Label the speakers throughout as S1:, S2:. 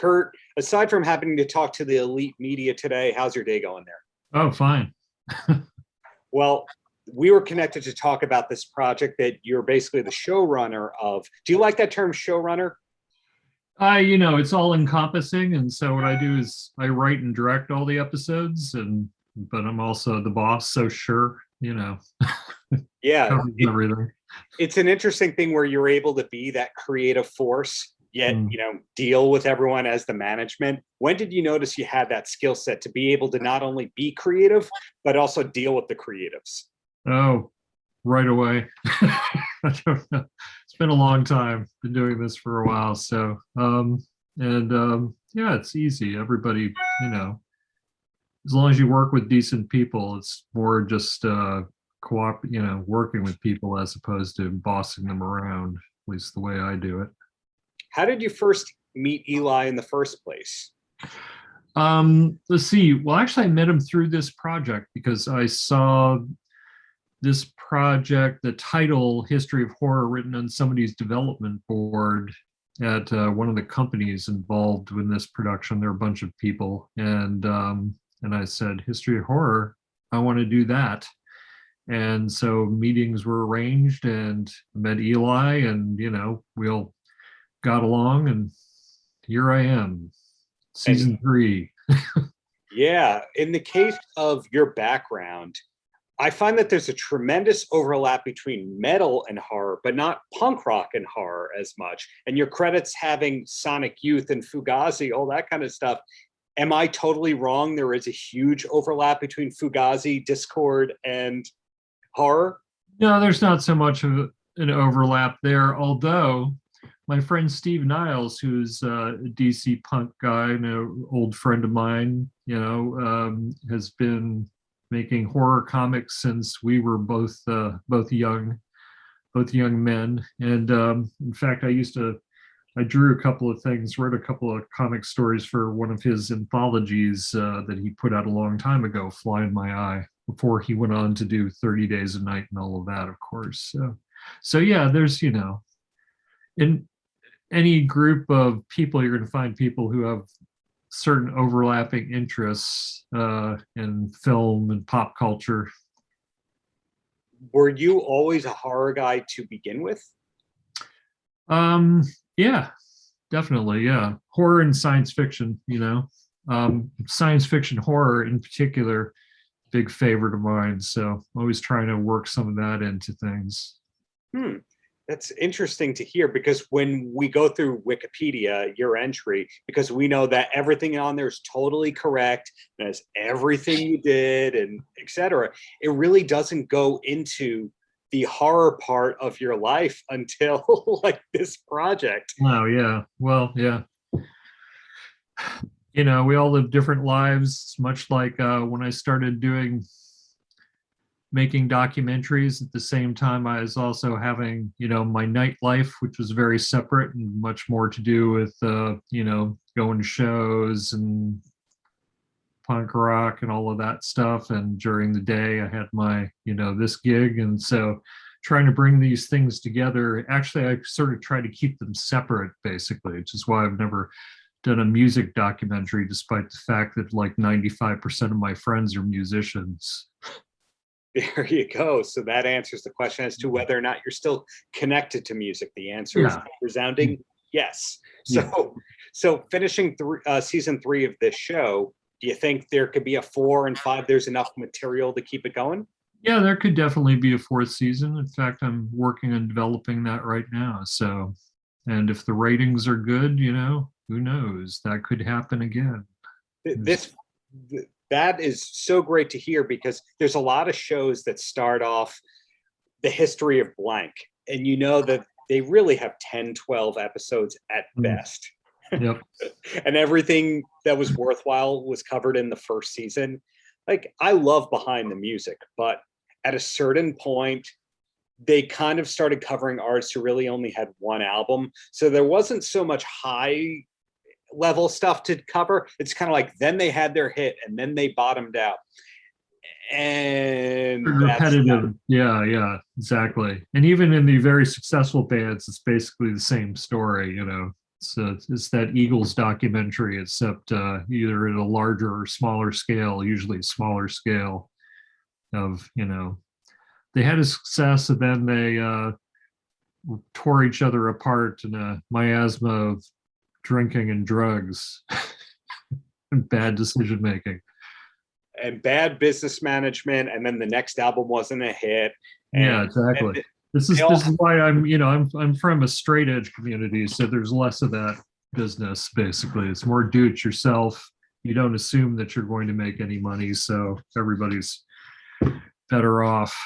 S1: Kurt, aside from having to talk to the elite media today, how's your day going there?
S2: Oh, fine.
S1: Well, we were connected to talk about this project that you're basically the showrunner of. Do you like that term, showrunner?
S2: It's all encompassing, and so what I do is I write and direct all the episodes, but I'm also the boss, so sure,
S1: Yeah,
S2: covers everything.
S1: it's an interesting thing where you're able to be that creative force, yet,
S2: Mm.
S1: deal with everyone as the management. When did you notice you had that skill set to be able to not only be creative, but also deal with the creatives?
S2: Oh, right away. I don't know. It's been a long time. Been doing this for a while, so yeah, it's easy. Everybody, as long as you work with decent people, it's more just working with people as opposed to bossing them around, at least the way I do it.
S1: How did you first meet Eli in the first place?
S2: Let's see. Well, actually, I met him through this project because I saw this project, the title "History of Horror," written on somebody's development board at one of the companies involved in this production. There were a bunch of people, and I said, "History of Horror, I want to do that." And so meetings were arranged, and I met Eli, and we all got along, and here I am, season 3.
S1: Yeah, in the case of your background, I find that there's a tremendous overlap between metal and horror, but not punk rock and horror as much. And your credits having Sonic Youth and Fugazi, all that kind of stuff. Am I totally wrong? There is a huge overlap between Fugazi, Discord, and horror?
S2: No, there's not so much of an overlap there, although my friend Steve Niles, who's a DC punk guy and an old friend of mine, has been making horror comics since we were both young men. And in fact, I drew a couple of things, wrote a couple of comic stories for one of his anthologies that he put out a long time ago, Fly in My Eye, before he went on to do 30 Days a Night and all of that, of course. So yeah, there's, in any group of people, you're going to find people who have certain overlapping interests in film and pop culture.
S1: Were you always a horror guy to begin with?
S2: Yeah, definitely. Yeah. Horror and science fiction, science fiction horror in particular, big favorite of mine. So I'm always trying to work some of that into things.
S1: That's interesting to hear, because when we go through Wikipedia, your entry, because we know that everything on there is totally correct, and it's everything you did, and etc. It really doesn't go into the horror part of your life until like this project.
S2: Oh, yeah. Well, yeah. We all live different lives, much like when I started making documentaries. At the same time, I was also having, my nightlife, which was very separate and much more to do with, going to shows and punk rock and all of that stuff. And during the day, I had my, this gig. And so trying to bring these things together, actually, I sort of try to keep them separate, basically, which is why I've never done a music documentary, despite the fact that like 95% of my friends are musicians.
S1: There you go. So that answers the question as to whether or not you're still connected to music. The answer is resounding yes. So finishing season 3 of this show, do you think there could be a 4 and 5? There's enough material to keep it going?
S2: Yeah, there could definitely be a 4th season. In fact, I'm working on developing that right now. So, and if the ratings are good, who knows? That could happen again.
S1: That is so great to hear, because there's a lot of shows that start off the history of blank, and that they really have 10, 12 episodes at best.
S2: Yep.
S1: And everything that was worthwhile was covered in the first season. Like, I love Behind the Music, but at a certain point, they kind of started covering artists who really only had one album. So there wasn't so much high level stuff to cover. It's kind of like, then they had their hit and then they bottomed out. And
S2: repetitive. Yeah, exactly. And even in the very successful bands, it's basically the same story, It's that Eagles documentary, except either at a larger or smaller scale, usually smaller scale of, they had a success and then they tore each other apart in a miasma of drinking and drugs and bad decision making.
S1: And bad business management, and then the next album wasn't a hit.
S2: Yeah, exactly.
S1: And
S2: this is why I'm from a straight edge community, so there's less of that business. Basically, it's more do it yourself. You don't assume that you're going to make any money, so everybody's better off.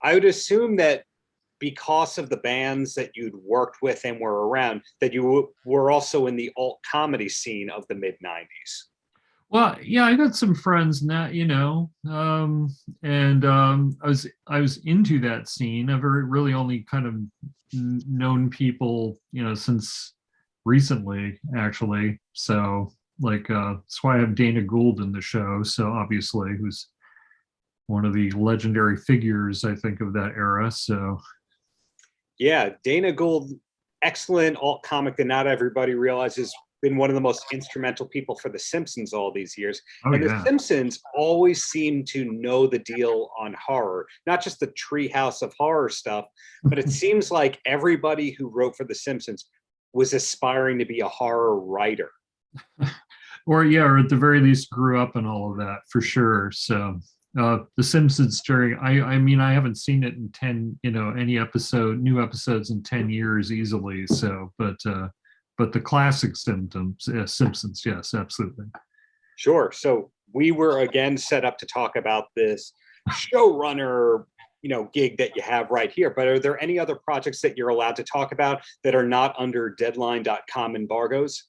S1: I would assume that because of the bands that you'd worked with and were around, that you were also in the alt comedy scene of the mid 90s.
S2: Well, yeah, I got some friends now, and I was into that scene. I've really only kind of known people, since recently, actually. So, that's why I have Dana Gould in the show. So obviously, who's one of the legendary figures, I think, of that era. So,
S1: yeah, Dana Gould, excellent alt comic that not everybody realizes. Been one of the most instrumental people for The Simpsons all these years. And The Simpsons always seem to know the deal on horror, not just the treehouse of horror stuff, but it seems like everybody who wrote for The Simpsons was aspiring to be a horror writer.
S2: or at the very least grew up in all of that, for sure. So The Simpsons during, I haven't seen it in 10, any new episodes in 10 years easily. So, but the classic Simpsons, yes, absolutely.
S1: Sure. So we were again set up to talk about this showrunner, gig that you have right here. But are there any other projects that you're allowed to talk about that are not under deadline.com embargoes?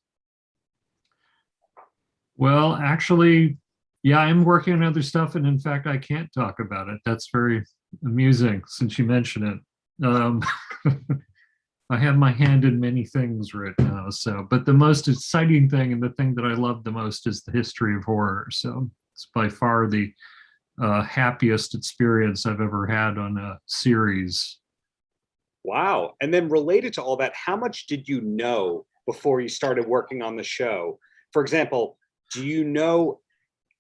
S2: Well, actually, yeah, I'm working on other stuff. And in fact, I can't talk about it. That's very amusing since you mention it. I have my hand in many things right now. So, but the most exciting thing and the thing that I love the most is the history of horror. So it's by far the happiest experience I've ever had on a series.
S1: Wow. And then related to all that, how much did you know before you started working on the show? For example, do you know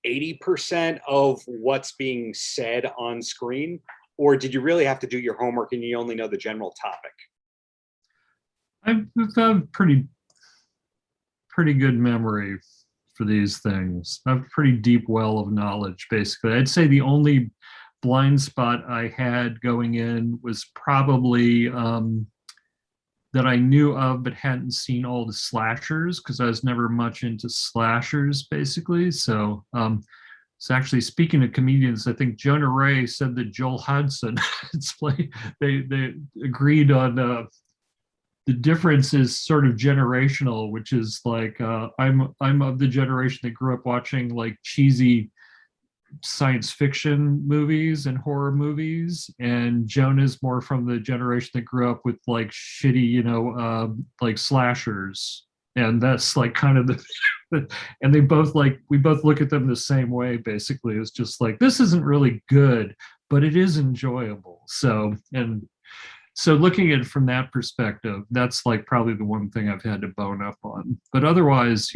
S1: 80% of what's being said on screen? Or did you really have to do your homework and you only know the general topic?
S2: I've got pretty good memory for these things. I have a pretty deep well of knowledge, basically. I'd say the only blind spot I had going in was probably that I knew of but hadn't seen all the slashers, because I was never much into slashers, basically. So actually, speaking of comedians, I think Jonah Ray said that Joel Hudson, they agreed on the difference is sort of generational, which is like I'm of the generation that grew up watching like cheesy science fiction movies and horror movies, and Jonah's more from the generation that grew up with like shitty, like slashers, and that's like kind of the and we both look at them the same way, basically. It's just like, this isn't really good, but it is enjoyable. So looking at it from that perspective, that's like probably the one thing I've had to bone up on. But otherwise,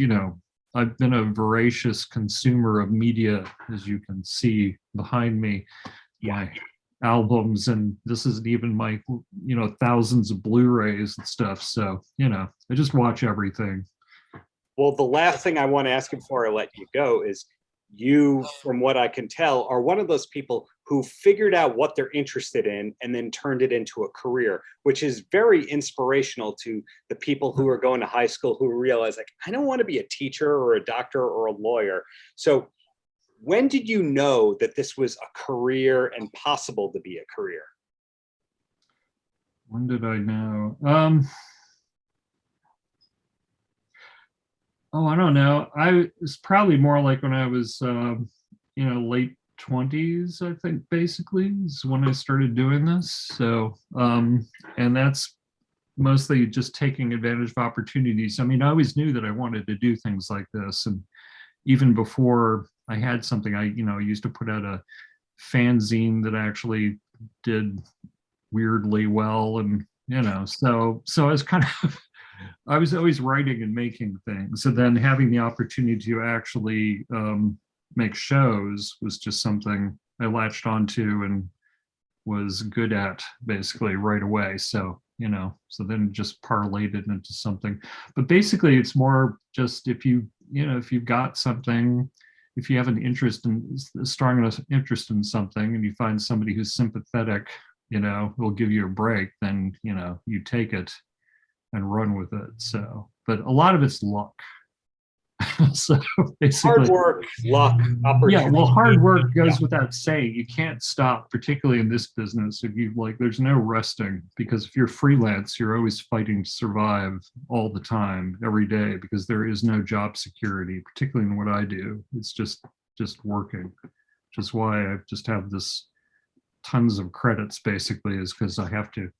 S2: I've been a voracious consumer of media, as you can see behind me, my albums, and this isn't even my, thousands of Blu-rays and stuff. So, I just watch everything.
S1: Well, the last thing I want to ask you before I let you go is, you, from what I can tell, are one of those people who figured out what they're interested in and then turned it into a career, which is very inspirational to the people who are going to high school who realize, like, I don't want to be a teacher or a doctor or a lawyer. So when did you know that this was a career and possible to be a career?
S2: When did I know? I don't know. It's probably more like when I was, late 20s, I think, basically, is when I started doing this. So, and that's mostly just taking advantage of opportunities. I mean, I always knew that I wanted to do things like this. And even before I had something, I used to put out a fanzine that actually did weirdly well. And, so I was kind of, I was always writing and making things, and then having the opportunity to actually make shows was just something I latched onto and was good at basically right away. So, so then just parlayed it into something. But basically it's more just if if you've got something, if you have an interest in a strong enough interest in something and you find somebody who's sympathetic, will give you a break, then, you take it and run with it. So, but a lot of it's luck. So basically,
S1: hard work, luck,
S2: yeah,
S1: opportunity.
S2: well, hard work goes without saying. You can't stop, particularly in this business. If you there's no resting, because if you're freelance, you're always fighting to survive all the time, every day, because there is no job security, particularly in what I do. It's just working, which is why I just have this tons of credits, basically, is because I have to,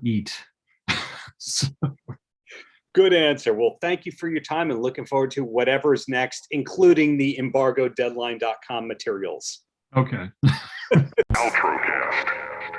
S2: eat. So,
S1: Good answer. Well, thank you for your time and looking forward to whatever's next, including the embargodeadline.com materials.
S2: okay.
S3: Paltrocast.